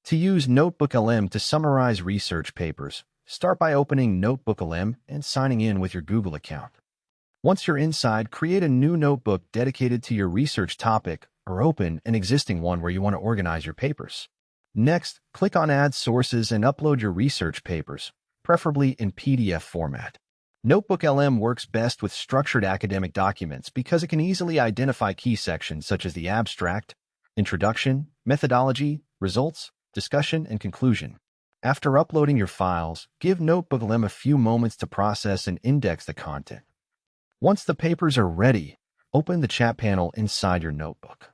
To use NotebookLM to summarize research papers, start by opening NotebookLM and signing in with your Google account. Once you're inside, create a new notebook dedicated to your research topic or open an existing one where you want to organize your papers. Next, click on Add Sources and upload your research papers, preferably in PDF format. NotebookLM works best with structured academic documents because it can easily identify key sections such as the abstract, introduction, methodology, results, discussion, and conclusion. After uploading your files, give NotebookLM a few moments to process and index the content. Once the papers are ready, open the chat panel inside your notebook.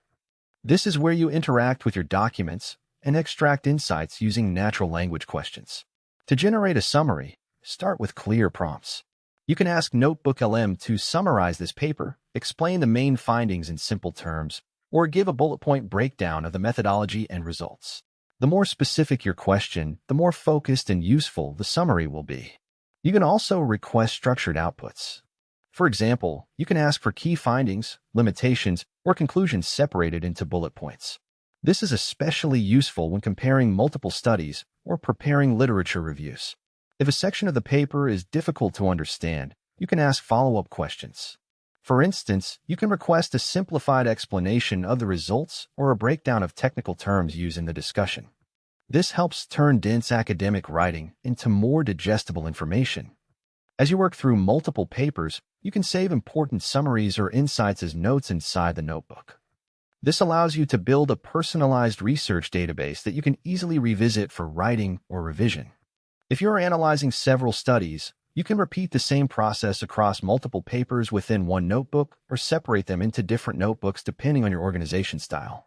This is where you interact with your documents and extract insights using natural language questions. To generate a summary, start with clear prompts. You can ask NotebookLM to summarize this paper, explain the main findings in simple terms, or give a bullet point breakdown of the methodology and results. The more specific your question, the more focused and useful the summary will be. You can also request structured outputs. For example, you can ask for key findings, limitations, or conclusions separated into bullet points. This is especially useful when comparing multiple studies or preparing literature reviews. If a section of the paper is difficult to understand, you can ask follow-up questions. For instance, you can request a simplified explanation of the results or a breakdown of technical terms used in the discussion. This helps turn dense academic writing into more digestible information. As you work through multiple papers, you can save important summaries or insights as notes inside the notebook. This allows you to build a personalized research database that you can easily revisit for writing or revision. If you're analyzing several studies, you can repeat the same process across multiple papers within one notebook or separate them into different notebooks depending on your organization style.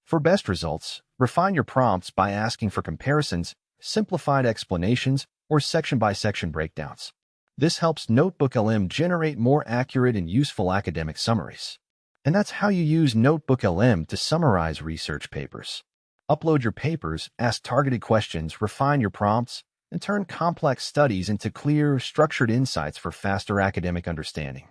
For best results, refine your prompts by asking for comparisons, simplified explanations, or section-by-section breakdowns. This helps NotebookLM generate more accurate and useful academic summaries. And that's how you use NotebookLM to summarize research papers. Upload your papers, ask targeted questions, refine your prompts, and turn complex studies into clear, structured insights for faster academic understanding.